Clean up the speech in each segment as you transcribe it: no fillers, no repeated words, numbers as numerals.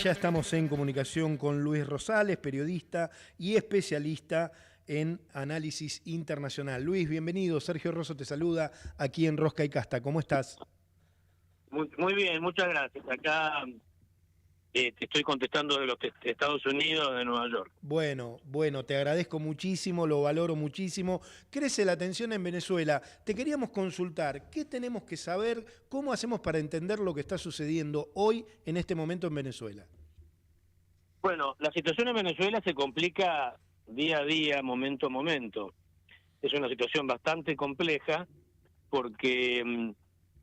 ya estamos en comunicación con Luis Rosales, periodista y especialista en análisis internacional. Luis, bienvenido. Sergio Rosso te saluda aquí en Rosca y Casta. ¿Cómo estás? Muy bien, muchas gracias. Acá te estoy contestando de los Estados Unidos, de Nueva York. Bueno, te agradezco muchísimo, lo valoro muchísimo. Crece la tensión en Venezuela. Te queríamos consultar, ¿qué tenemos que saber? ¿Cómo hacemos para entender lo que está sucediendo hoy, en este momento en Venezuela? Bueno, la situación en Venezuela se complica día a día, momento a momento. Es una situación bastante compleja porque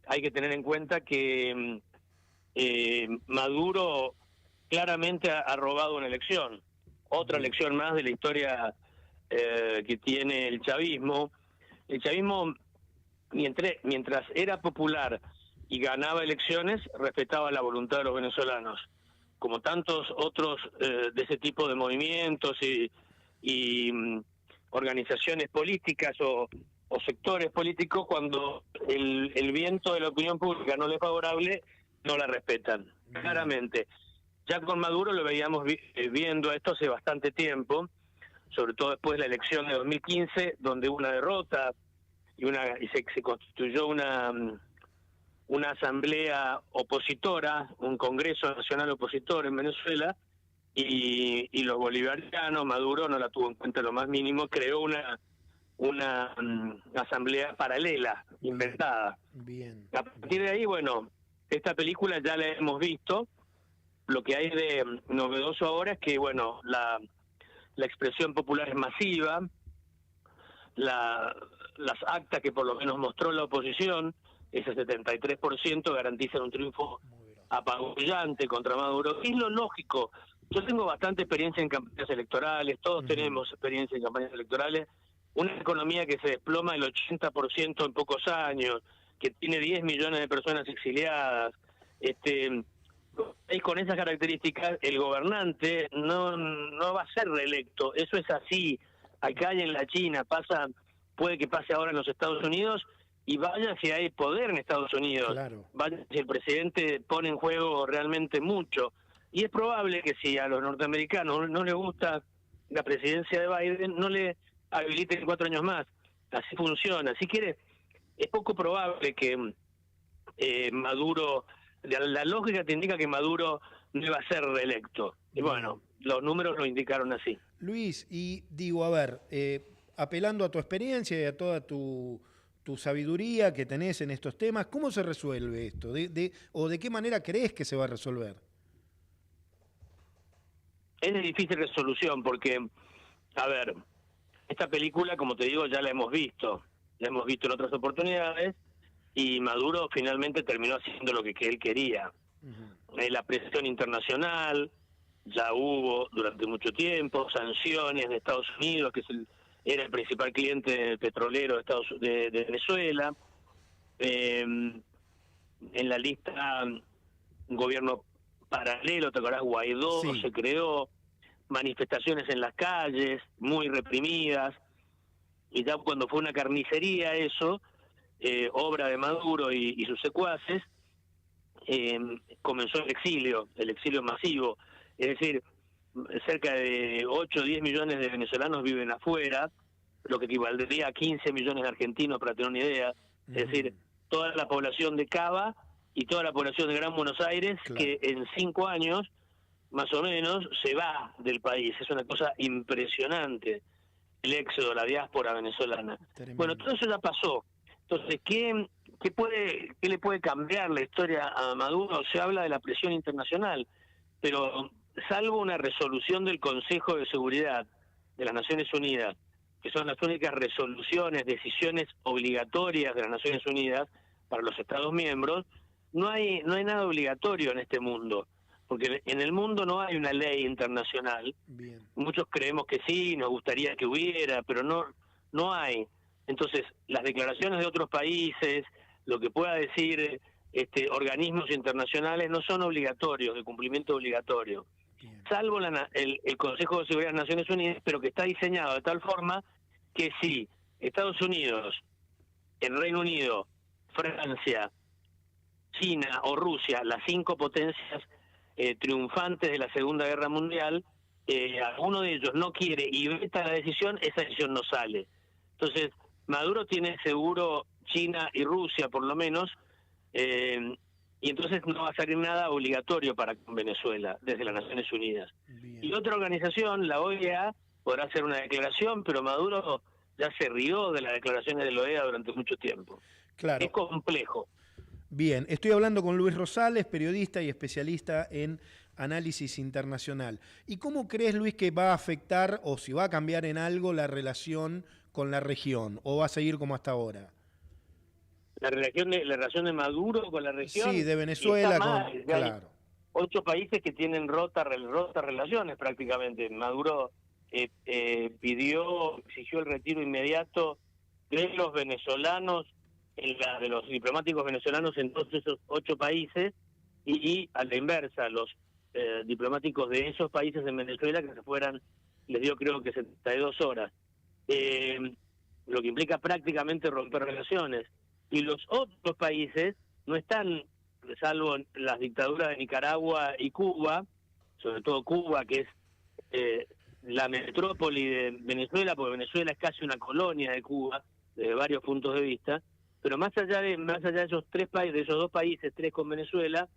hay que tener en cuenta que Maduro claramente ha robado una elección. Otra Bien. elección más de la historia que tiene el chavismo. El chavismo, mientras era popular y ganaba elecciones, respetaba la voluntad de los venezolanos. Como tantos otros de ese tipo de movimientos y organizaciones políticas o sectores políticos, cuando el viento de la opinión pública no le es favorable, no la respetan, claramente. Ya con Maduro lo veíamos viendo esto hace bastante tiempo, sobre todo después de la elección de 2015, donde hubo una derrota y se constituyó una asamblea opositora, un Congreso Nacional opositor en Venezuela, y los bolivarianos, Maduro no la tuvo en cuenta lo más mínimo, creó una asamblea paralela, inventada. Bien. A partir de ahí, bueno, esta película ya la hemos visto. Lo que hay de novedoso ahora es que, bueno, la expresión popular es masiva, las actas que por lo menos mostró la oposición, ese 73%, garantizan un triunfo apabullante contra Maduro. Es lo lógico. Yo tengo bastante experiencia en campañas electorales, todos tenemos experiencia en campañas electorales. Una economía que se desploma el 80% en pocos años, que tiene 10 millones de personas exiliadas, y con esas características el gobernante no va a ser reelecto. Eso es así. Acá y en la China puede que pase ahora en los Estados Unidos, y vaya si hay poder en Estados Unidos, Claro. vaya si el presidente pone en juego realmente mucho. Y es probable que si a los norteamericanos no les gusta la presidencia de Biden, no le habiliten 4 años más. Así funciona. Si quiere, es poco probable que Maduro, la lógica te indica que Maduro no iba a ser reelecto. Y bueno, los números lo indicaron así. Luis, y digo, a ver, apelando a tu experiencia y a toda tu sabiduría que tenés en estos temas, ¿cómo se resuelve esto? ¿O de qué manera crees que se va a resolver? Es de difícil resolución porque, a ver, esta película, como te digo, ya la hemos visto en otras oportunidades, y Maduro finalmente terminó haciendo lo que él quería. La presión internacional, ya hubo durante mucho tiempo sanciones de Estados Unidos, que era el principal cliente petrolero de Venezuela. En la lista, un gobierno paralelo, ¿te acordás? Guaidó Sí. se creó, manifestaciones en las calles, muy reprimidas, y ya cuando fue una carnicería eso, obra de Maduro y sus secuaces, comenzó el exilio masivo. Es decir, cerca de 8 o 10 millones de venezolanos viven afuera, lo que equivaldría a 15 millones de argentinos, para tener una idea. Es decir, toda la población de Cava y toda la población de Gran Buenos Aires, Claro. que en 5 años, más o menos, se va del país. Es una cosa impresionante el éxodo, la diáspora venezolana. Tremendo. Bueno, todo eso ya pasó. Entonces, ¿qué le puede cambiar la historia a Maduro? Se habla de la presión internacional, pero salvo una resolución del Consejo de Seguridad de las Naciones Unidas, que son las únicas decisiones obligatorias de las Naciones Unidas para los Estados miembros, no hay nada obligatorio en este mundo, porque en el mundo no hay una ley internacional. Bien. Muchos creemos que sí, nos gustaría que hubiera, pero no hay. Entonces, las declaraciones de otros países, lo que pueda decir organismos internacionales, no son obligatorios, de cumplimiento obligatorio. Bien. Salvo el Consejo de Seguridad de las Naciones Unidas, pero que está diseñado de tal forma que si Estados Unidos, el Reino Unido, Francia, China o Rusia, las 5 potencias triunfantes de la Segunda Guerra Mundial, alguno de ellos no quiere y veta la decisión, esa decisión no sale. Entonces, Maduro tiene seguro China y Rusia, por lo menos, y entonces no va a salir nada obligatorio para Venezuela desde las Naciones Unidas. Bien. Y otra organización, la OEA, podrá hacer una declaración, pero Maduro ya se rió de las declaraciones de la OEA durante mucho tiempo. Claro. Es complejo. Bien, estoy hablando con Luis Rosales, periodista y especialista en análisis internacional. ¿Y cómo crees, Luis, que va a afectar o si va a cambiar en algo la relación con la región o va a seguir como hasta ahora? La relación de Maduro con la región. Sí, de Venezuela mal, claro. 8 países que tienen rotas relaciones prácticamente. Maduro exigió el retiro inmediato de los venezolanos, de los diplomáticos venezolanos en todos esos 8 países, y a la inversa, los diplomáticos de esos países en Venezuela que se fueran, les dio creo que 72 horas. Lo que implica prácticamente romper relaciones. Y los otros países no están, salvo las dictaduras de Nicaragua y Cuba, sobre todo Cuba, que es la metrópoli de Venezuela, porque Venezuela es casi una colonia de Cuba, desde varios puntos de vista, pero más allá de esos 3 países, de esos 2 países, 3 con Venezuela,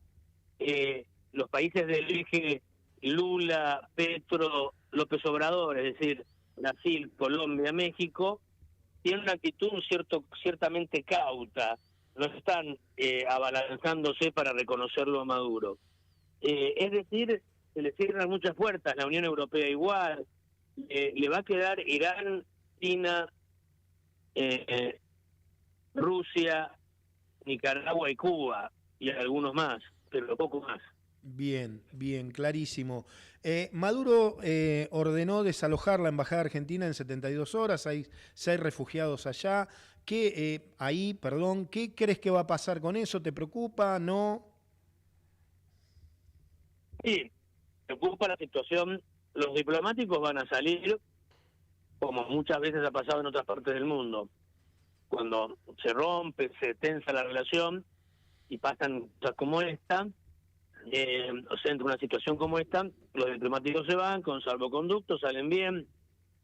los países del eje Lula, Petro, López Obrador, es decir, Brasil, Colombia, México, tienen una actitud ciertamente cauta, no están abalanzándose para reconocerlo a Maduro. Es decir, se le cierran muchas puertas, la Unión Europea igual, le va a quedar Irán, China, Rusia, Nicaragua y Cuba, y algunos más, pero poco más. Bien, bien, clarísimo. Maduro ordenó desalojar la embajada argentina en 72 horas, hay 6 refugiados allá. ¿Qué crees que va a pasar con eso? ¿Te preocupa? ¿No? Sí, preocupa la situación. Los diplomáticos van a salir, como muchas veces ha pasado en otras partes del mundo, cuando se rompe, se tensa la relación y pasan cosas como esta. O sea, entre una situación como esta, los diplomáticos se van con salvoconducto, salen bien.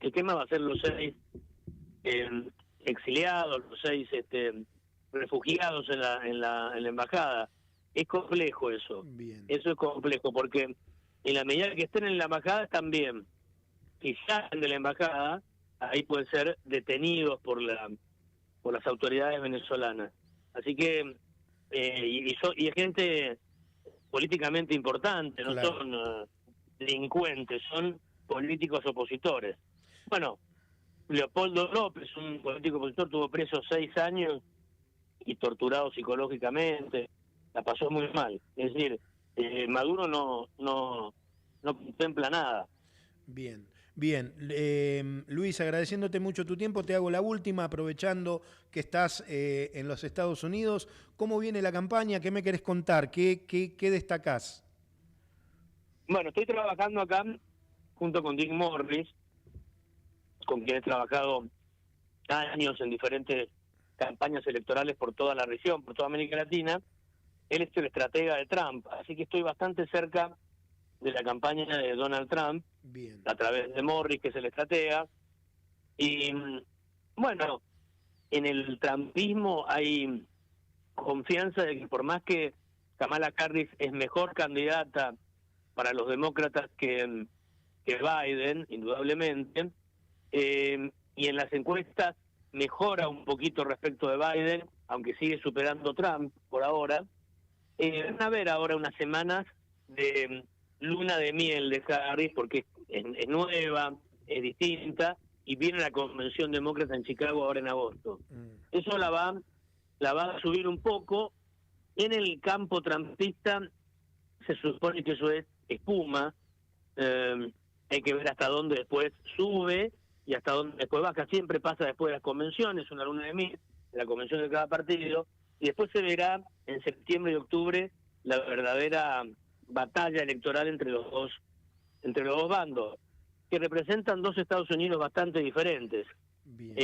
El tema va a ser los 6 exiliados, los 6 refugiados en la embajada. Es complejo eso. Bien. Eso es complejo porque en la medida que estén en la embajada están bien. Si salen de la embajada, ahí pueden ser detenidos por las autoridades venezolanas. Así que y es gente políticamente importante, no claro. son delincuentes, son políticos opositores. Bueno, Leopoldo López, un político opositor, tuvo preso 6 años y torturado psicológicamente, la pasó muy mal. Es decir, Maduro no contempla nada. Bien, bien. Luis, agradeciéndote mucho tu tiempo, te hago la última, aprovechando que estás en los Estados Unidos. ¿Cómo viene la campaña? ¿Qué me querés contar? ¿Qué destacás? Bueno, estoy trabajando acá junto con Dick Morris, con quien he trabajado años en diferentes campañas electorales por toda la región, por toda América Latina. Él es el estratega de Trump, así que estoy bastante cerca de la campaña de Donald Trump. Bien. A través de Morris, que es el estratega. Y bueno, en el trumpismo hay confianza de que por más que Kamala Harris es mejor candidata para los demócratas que Biden, indudablemente, y en las encuestas mejora un poquito respecto de Biden, aunque sigue superando Trump por ahora, van a haber ahora unas semanas de luna de miel de Harris, porque es nueva, es distinta, y viene la convención demócrata en Chicago ahora en agosto. Eso la va a subir un poco. En el campo trumpista se supone que eso es espuma, hay que ver hasta dónde después sube y hasta dónde después baja. Siempre pasa después de las convenciones, una luna de miel, la convención de cada partido, y después se verá en septiembre y octubre la verdadera batalla electoral entre los dos bandos, que representan 2 Estados Unidos bastante diferentes.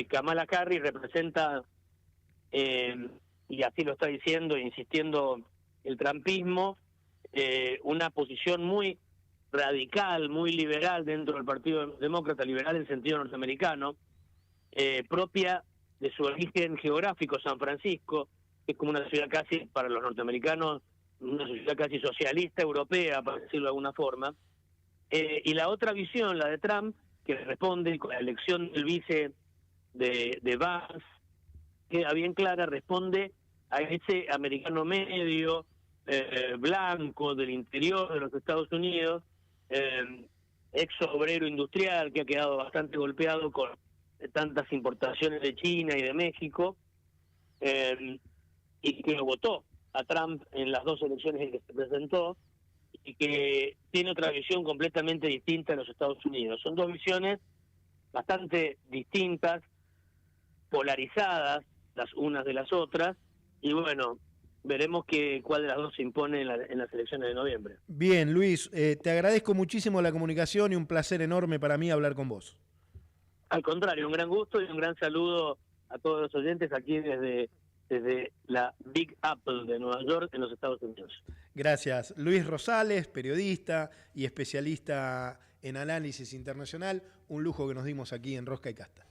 Kamala Harris representa, y así lo está diciendo e insistiendo el trumpismo, una posición muy radical, muy liberal dentro del Partido Demócrata, liberal en sentido norteamericano, propia de su origen geográfico, San Francisco, que es como una ciudad casi, para los norteamericanos, una ciudad casi socialista europea, para decirlo de alguna forma. Y la otra visión, la de Trump, que responde con la elección del vice de Vance, queda bien clara, responde a ese americano medio, blanco, del interior de los Estados Unidos, ex obrero industrial que ha quedado bastante golpeado con tantas importaciones de China y de México, y que lo votó a Trump en las dos elecciones en que se presentó, y que tiene otra visión completamente distinta de los Estados Unidos. Son dos visiones bastante distintas, polarizadas las unas de las otras, y bueno, veremos cuál de las dos se impone en las elecciones de noviembre. Bien, Luis, te agradezco muchísimo la comunicación y un placer enorme para mí hablar con vos. Al contrario, un gran gusto y un gran saludo a todos los oyentes aquí desde la Big Apple de Nueva York, en los Estados Unidos. Gracias. Luis Rosales, periodista y especialista en análisis internacional. Un lujo que nos dimos aquí en Rosca y Casta.